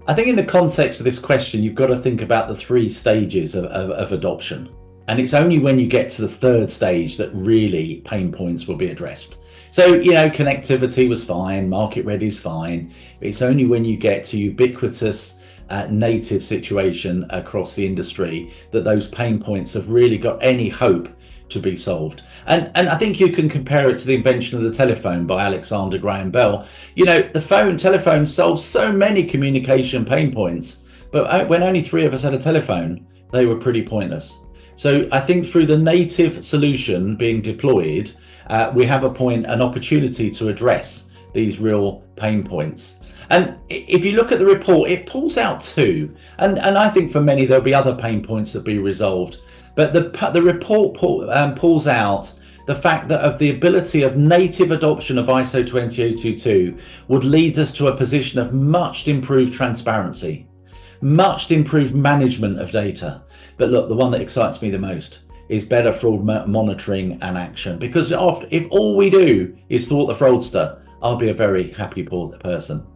I think in the context of this question, you've got to think about the three stages of adoption. And it's only when you get to the third stage that really pain points will be addressed. So, connectivity was fine, market ready is fine. It's only when you get to ubiquitous native situation across the industry that those pain points have really got any hope to be solved. And I think you can compare it to the invention of the telephone by Alexander Graham Bell. The telephone solves so many communication pain points, but when only three of us had a telephone, they were pretty pointless. So I think through the native solution being deployed, we have an opportunity to address these real pain points. And if you look at the report, it pulls out two, and I think for many there'll be other pain points that be resolved. But the report pulls out the fact that of the ability of native adoption of ISO 20022 would lead us to a position of much improved transparency, much improved management of data. But look, the one that excites me the most is better fraud monitoring and action. Because if all we do is thwart the fraudster, I'll be a very happy person.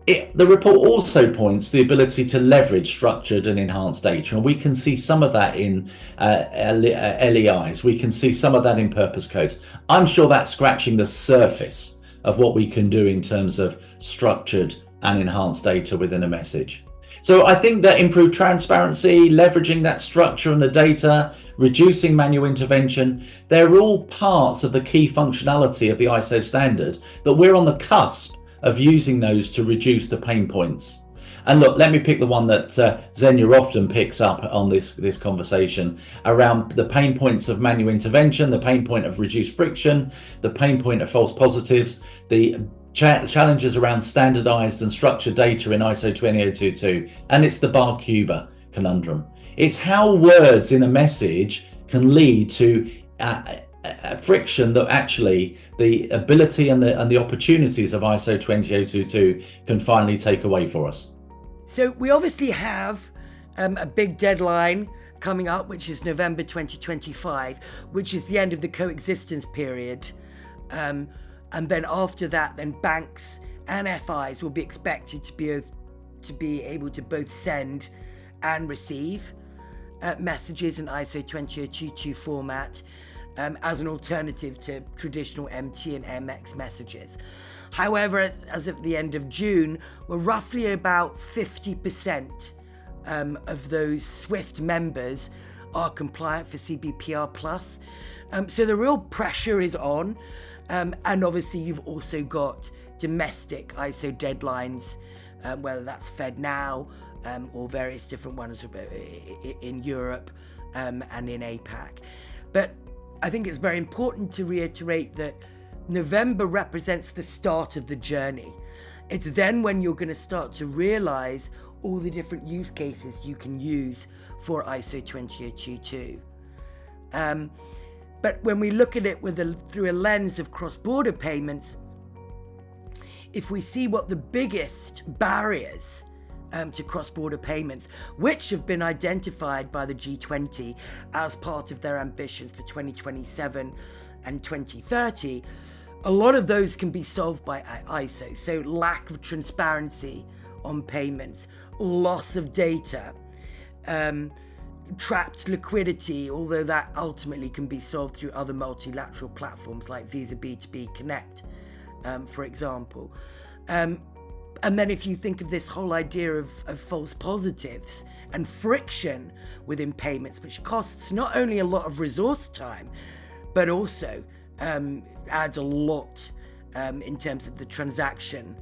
The report also points the ability to leverage structured and enhanced data, and we can see some of that in LEIs. We can see some of that in purpose codes. I'm sure that's scratching the surface of what we can do in terms of structured and enhanced data within a message. So I think that improved transparency, leveraging that structure and the data, reducing manual intervention, they're all parts of the key functionality of the ISO standard that we're on the cusp of using those to reduce the pain points. And look, let me pick the one that Zhenya often picks up on this conversation around the pain points of manual intervention, the pain point of reduced friction, the pain point of false positives, the challenges around standardized and structured data in ISO 20022, and it's the bar Cuba conundrum. It's how words in a message can lead to friction that actually the ability and the opportunities of ISO 20022 can finally take away for us. So we obviously have a big deadline coming up, which is November 2025, which is the end of the coexistence period. And then after that, then banks and FIs will be expected to be able to both send and receive messages in ISO 20022 format as an alternative to traditional MT and MX messages. However, as of the end of June, we're roughly about 50% of those SWIFT members are compliant for CBPR+. So the real pressure is on. And obviously you've also got domestic ISO deadlines, whether that's FedNow or various different ones in Europe and in APAC. But I think it's very important to reiterate that November represents the start of the journey. It's then when you're going to start to realize all the different use cases you can use for ISO 20022. But when we look at it through a lens of cross-border payments, if we see what the biggest barriers to cross-border payments, which have been identified by the G20 as part of their ambitions for 2027 and 2030, a lot of those can be solved by ISO. So lack of transparency on payments, loss of data, trapped liquidity, although that ultimately can be solved through other multilateral platforms like Visa B2B Connect, for example. And then if you think of this whole idea of false positives and friction within payments, which costs not only a lot of resource time, but also adds a lot in terms of the transaction,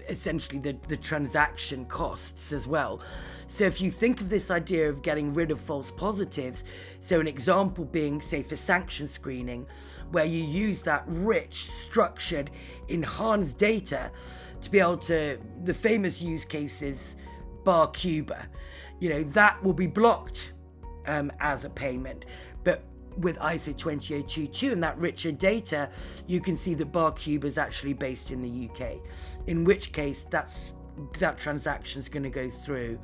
essentially the transaction costs as well. So if you think of this idea of getting rid of false positives, so an example being, say, for sanction screening, where you use that rich, structured, enhanced data to be able to, the famous use cases, bar Cuba, that will be blocked as a payment. But with ISO 20022 and that richer data, you can see that bar Cuba is actually based in the UK, in which case that transaction is going to go through.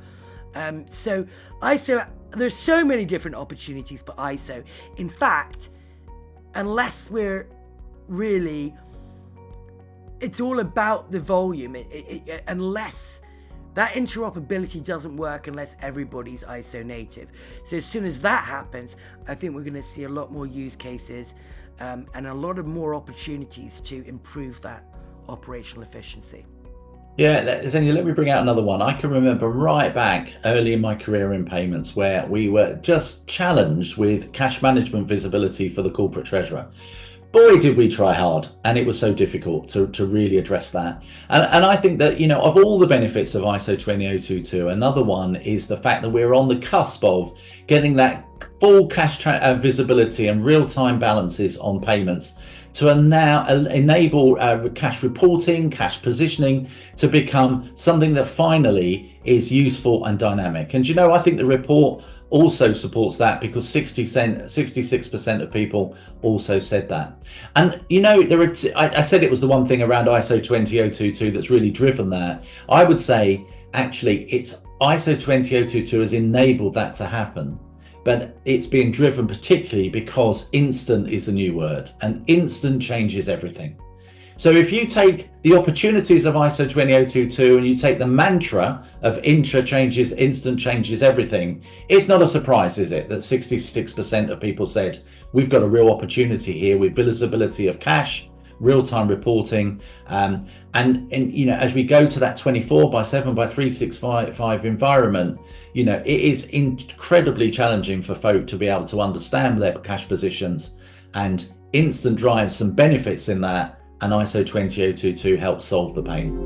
So ISO, there's so many different opportunities for ISO. In fact, unless we're really it's all about the volume. Unless that interoperability doesn't work unless everybody's ISO native. So as soon as that happens, I think we're going to see a lot more use cases and a lot of more opportunities to improve that operational efficiency. Yeah, Zhenya, let me bring out another one. I can remember right back early in my career in payments where we were just challenged with cash management visibility for the corporate treasurer. Boy, did we try hard, and it was so difficult to really address that. And I think that, of all the benefits of ISO 20022, another one is the fact that we're on the cusp of getting that full cash visibility and real-time balances on payments to now enable cash reporting, cash positioning to become something that finally is useful and dynamic. And I think the report also supports that, because 66% of people also said that. And I said it was the one thing around ISO 20022 that's really driven that. I would say actually it's ISO 20022 has enabled that to happen, but it's being driven particularly because instant is the new word, and instant changes everything. So if you take the opportunities of ISO 20022 and you take the mantra of instant changes everything, it's not a surprise, is it, that 66% of people said we've got a real opportunity here with visibility of cash, real-time reporting, and as we go to that 24/7 by 365 environment, it is incredibly challenging for folk to be able to understand their cash positions, and instant drives some benefits in that. And ISO 20022 helps solve the pain.